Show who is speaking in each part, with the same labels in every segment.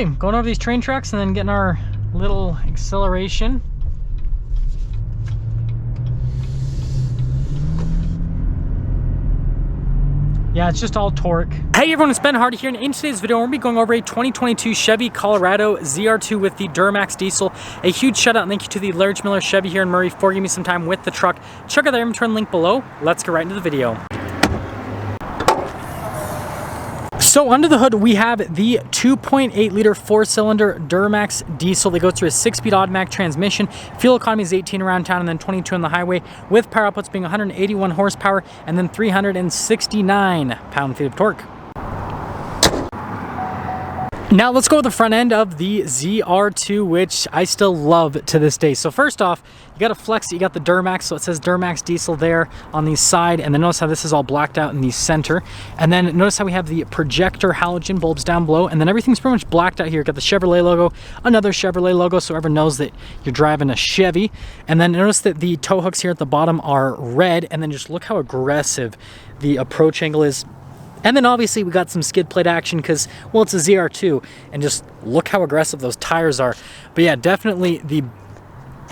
Speaker 1: Going over these train tracks and then getting our little acceleration. Yeah, it's just all torque. Hey everyone, it's Ben Hardy here, and in today's video, we're going to be going over a 2022 Chevy Colorado ZR2 with the Duramax diesel. A huge shout out and thank you to the Large Miller Chevy here in Murray for giving me some time with the truck. Check out their inventory link below. Let's get right into the video. So under the hood, we have the 2.8 liter 4-cylinder Duramax diesel that goes through a 6-speed automatic transmission. Fuel economy is 18 around town and then 22 on the highway, with power outputs being 181 horsepower and then 369 pound-feet of torque. Now let's go to the front end of the ZR2, which I still love to this day. So first off, you got a flex, you got the Duramax, so it says Duramax diesel there on the side, and then notice how this is all blacked out in the center. And then notice how we have the projector halogen bulbs down below, and then everything's pretty much blacked out here. Got the Chevrolet logo, another Chevrolet logo, so everyone knows that you're driving a Chevy. And then notice that the tow hooks here at the bottom are red, and then just look how aggressive the approach angle is. And then obviously we got some skid plate action because, well, it's a ZR2, and just look how aggressive those tires are. But yeah, definitely the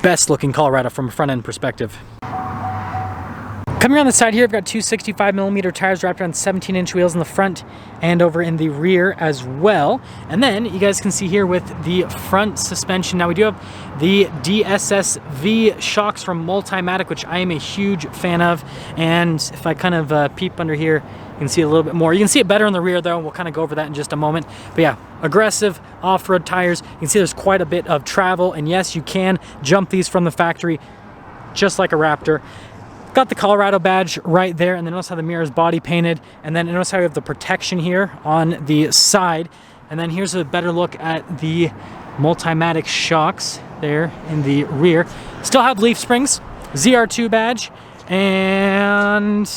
Speaker 1: best looking Colorado from a front end perspective. Coming around the side here, I've got two 65mm tires wrapped around 17-inch wheels in the front and over in the rear as well. And then you guys can see here with the front suspension. Now we do have the DSSV shocks from Multimatic, which I am a huge fan of. And if I kind of peep under here, you can see a little bit more. You can see it better in the rear though. We'll kind of go over that in just a moment. But yeah, aggressive off-road tires. You can see there's quite a bit of travel. And yes, you can jump these from the factory just like a Raptor. Got the Colorado badge right there, and then notice how the mirror is body painted, and then notice how we have the protection here on the side. And then here's a better look at the Multimatic shocks there in the rear. Still have leaf springs, ZR2 badge, and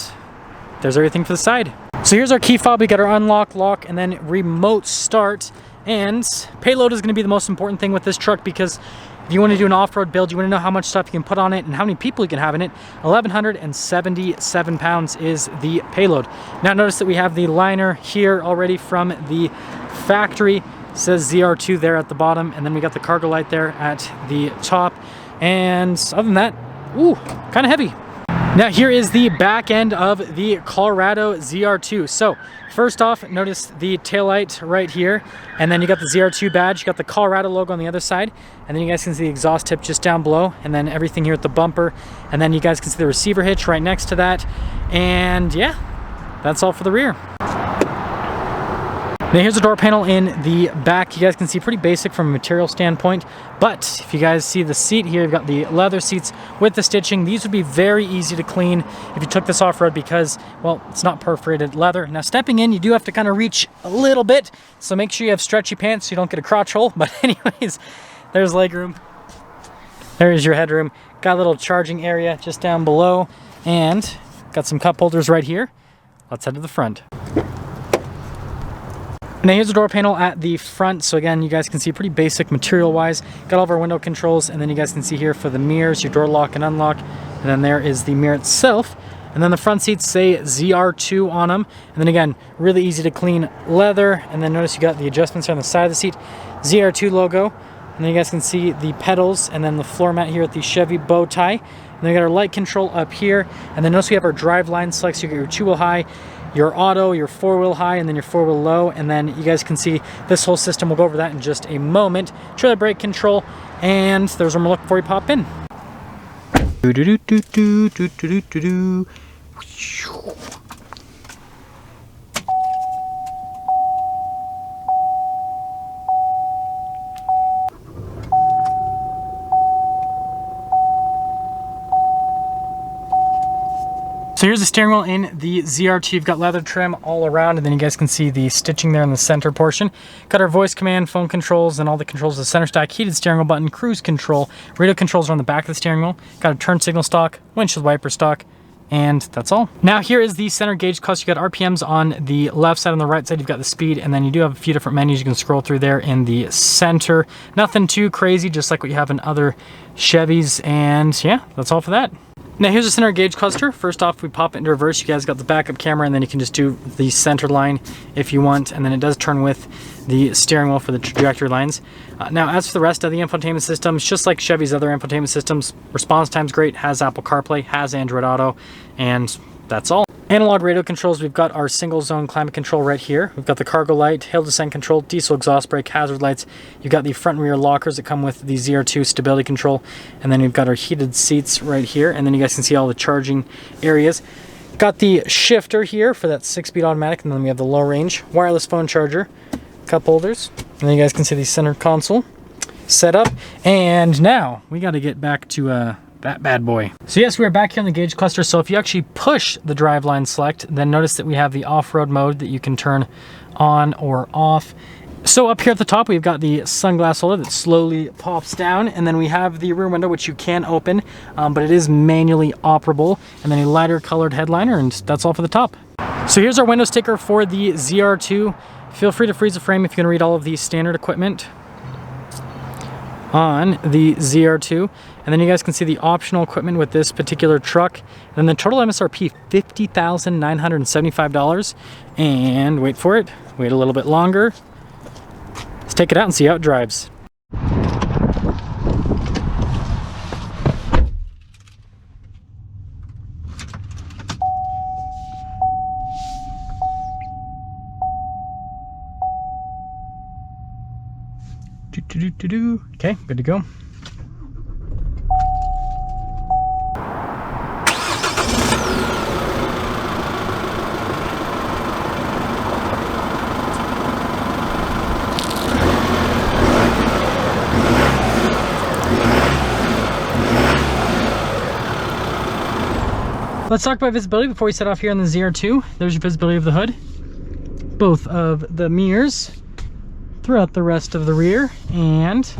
Speaker 1: there's everything for the side. So here's our key fob. We got our unlock, lock, and then remote start. And payload is going to be the most important thing with this truck, because if you want to do an off-road build, you want to know how much stuff you can put on it and how many people you can have in it. 1,177 pounds is the payload. Now notice that we have the liner here already from the factory. It says ZR2 there at the bottom, and then we got the cargo light there at the top. And other than that, ooh, kind of heavy. Now here is the back end of the Colorado ZR2. So first off, notice the taillight right here, and then you got the ZR2 badge, you got the Colorado logo on the other side, and then you guys can see the exhaust tip just down below, and then everything here at the bumper, and then you guys can see the receiver hitch right next to that. And yeah, that's all for the rear. Now here's the door panel in the back. You guys can see pretty basic from a material standpoint, but if you guys see the seat here, you've got the leather seats with the stitching. These would be very easy to clean if you took this off-road because, well, it's not perforated leather. Now stepping in, you do have to kind of reach a little bit, so make sure you have stretchy pants so you don't get a crotch hole. But anyways, there's leg room. There's your headroom. Got a little charging area just down below, and got some cup holders right here. Let's head to the front. Now here's the door panel at the front. So again, you guys can see pretty basic material wise. Got all of our window controls, and then you guys can see here for the mirrors, your door lock and unlock. And then there is the mirror itself. And then the front seats say ZR2 on them. And then again, really easy to clean leather. And then notice you got the adjustments on the side of the seat, ZR2 logo. And then you guys can see the pedals and then the floor mat here at the Chevy bow tie. And then we got our light control up here. And then notice we have our drive line select. So you get your 2-wheel high, your auto, your 4-wheel high, and then your 4-wheel low. And then you guys can see this whole system. We'll go over that in just a moment. Trailer brake control, and there's one we're looking for. You pop in. So here's the steering wheel in the ZR2. You've got leather trim all around, and then you guys can see the stitching there in the center portion. Got our voice command, phone controls, and all the controls of the center stack, heated steering wheel button, cruise control, radio controls are on the back of the steering wheel. Got a turn signal stock, windshield wiper stock, and that's all. Now here is the center gauge clutch. You got RPMs on the left side. On the right side, you've got the speed, and then you do have a few different menus you can scroll through there in the center. Nothing too crazy, just like what you have in other Chevys, and yeah, that's all for that. Now here's the center gauge cluster. First off, we pop it into reverse. You guys got the backup camera, and then you can just do the center line if you want, and then it does turn with the steering wheel for the trajectory lines. Now as for the rest of the infotainment systems, just like Chevy's other infotainment systems, response time's great, has Apple CarPlay, has Android Auto, and that's all. Analog radio controls, we've got our single zone climate control right here. We've got the cargo light, hill descent control, diesel exhaust brake, hazard lights. You've got the front and rear lockers that come with the ZR2 stability control. And then we've got our heated seats right here. And then you guys can see all the charging areas. Got the shifter here for that 6-speed automatic. And then we have the low range wireless phone charger, cup holders. And then you guys can see the center console set up. And now we got to get back to that bad boy. So yes, we're back here on the gauge cluster. So if you actually push the driveline select, then notice that we have the off-road mode that you can turn on or off. So up here at the top, we've got the sunglass holder that slowly pops down, and then we have the rear window, which you can open, but it is manually operable, and then a lighter colored headliner, and that's all for the top. So here's our window sticker for the ZR2. Feel free to freeze the frame if you're gonna read all of the standard equipment on the ZR2. And then you guys can see the optional equipment with this particular truck. And then the total MSRP, $50,975. And wait for it, wait a little bit longer. Let's take it out and see how it drives. Okay, good to go. Let's talk about visibility before we set off here on the ZR2. There's your visibility of the hood, both of the mirrors, throughout the rest of the rear, and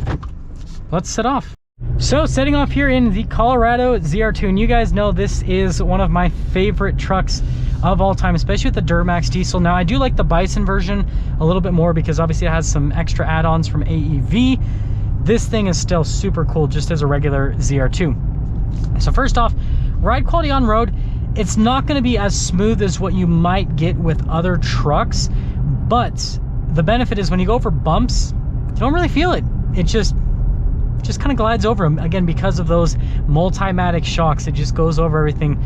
Speaker 1: let's set off. So setting off here in the Colorado ZR2, and you guys know this is one of my favorite trucks of all time, especially with the Duramax diesel. Now I do like the Bison version a little bit more because obviously it has some extra add-ons from AEV. This thing is still super cool just as a regular ZR2. So first off, ride quality on road, it's not going to be as smooth as what you might get with other trucks, but the benefit is when you go over bumps, you don't really feel it. It just kind of glides over them. Again, because of those Multimatic shocks, it just goes over everything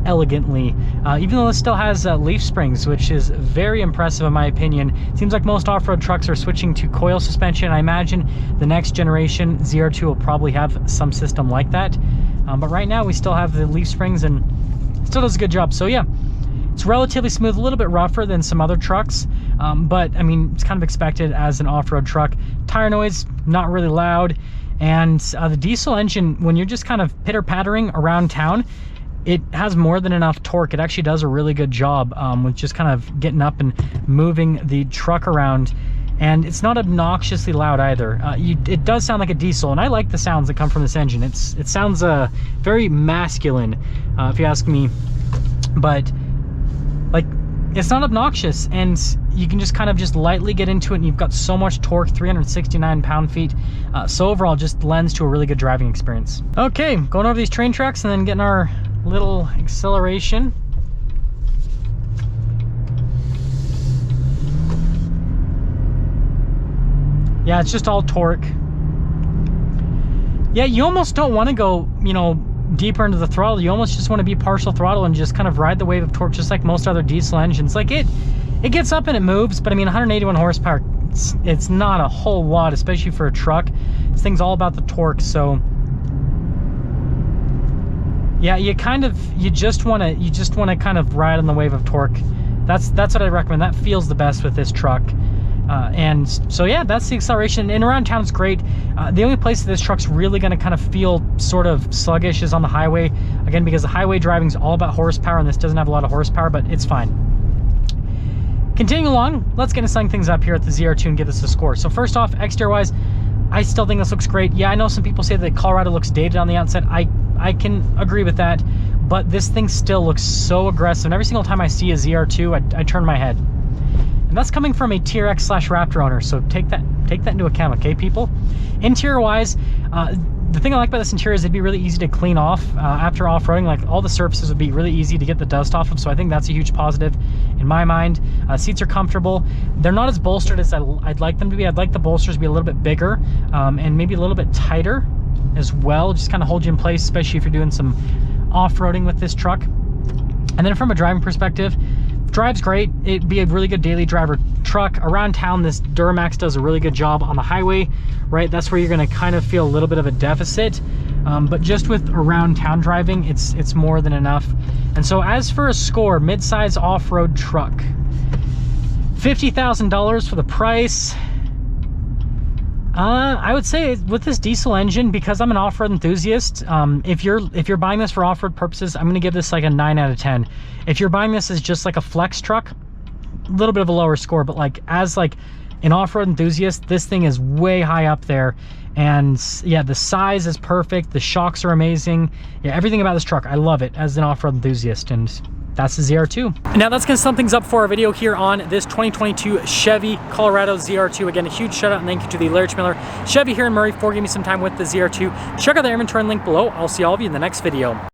Speaker 1: elegantly. Even though this still has leaf springs, which is very impressive in my opinion. Seems like most off-road trucks are switching to coil suspension. I imagine the next generation ZR2 will probably have some system like that. But right now we still have the leaf springs and it still does a good job. So yeah, it's relatively smooth, a little bit rougher than some other trucks. But I mean, it's kind of expected as an off-road truck. Tire noise, not really loud. And the diesel engine, when you're just kind of pitter-pattering around town, it has more than enough torque. It actually does a really good job with just kind of getting up and moving the truck around. And it's not obnoxiously loud either. It does sound like a diesel, and I like the sounds that come from this engine. It sounds very masculine, if you ask me. But like, it's not obnoxious, and you can just kind of just lightly get into it, and you've got so much torque, 369 pound-feet. So overall, just lends to a really good driving experience. Okay, going over these train tracks and then getting our little acceleration. Yeah, it's just all torque. Yeah, you almost don't want to go, you know, deeper into the throttle. You almost just want to be partial throttle and just kind of ride the wave of torque, just like most other diesel engines. Like it gets up and it moves, but I mean, 181 horsepower, it's not a whole lot, especially for a truck. This thing's all about the torque. So yeah, you just want to kind of ride on the wave of torque. That's what I recommend. That feels the best with this truck. And so yeah, that's the acceleration. And around town it's great. The only place that this truck's really going to kind of feel sort of sluggish is on the highway. Again, because the highway driving is all about horsepower, and this doesn't have a lot of horsepower, but it's fine. Continuing along, let's get into setting things up here at the ZR2 and give this a score. So first off, exterior wise, I still think this looks great. Yeah, I know some people say that Colorado looks dated on the outside. I can agree with that, but this thing still looks so aggressive. And every single time I see a ZR2, I turn my head. And that's coming from a TRX/Raptor owner, so take that into account, okay, people? Interior-wise, The thing I like about this interior is it'd be really easy to clean off after off-roading. Like, all the surfaces would be really easy to get the dust off of, so I think that's a huge positive in my mind. Seats are comfortable. They're not as bolstered as I'd like them to be. I'd like the bolsters to be a little bit bigger and maybe a little bit tighter as well, just kind of hold you in place, especially if you're doing some off-roading with this truck. And then from a driving perspective, drives great. It'd be a really good daily driver truck. Around town, this Duramax does a really good job. On the highway, right, that's where you're going to kind of feel a little bit of a deficit, but just with around town driving, it's more than enough. And so as for a score, mid-size off-road truck, $50,000 for the price. I would say with this diesel engine, because I'm an off-road enthusiast, if you're buying this for off-road purposes, I'm gonna give this like a 9 out of 10. If you're buying this as just like a flex truck, a little bit of a lower score, but like as like an off-road enthusiast, this thing is way high up there. And yeah, the size is perfect, the shocks are amazing. Yeah, everything about this truck, I love it as an off-road enthusiast. And that's the ZR2. Now that's gonna sum things up for our video here on this 2022 Chevy Colorado ZR2. Again, a huge shout out and thank you to the Larry Miller Chevy here in Murray for giving me some time with the ZR2. Check out the inventory link below. I'll see all of you in the next video.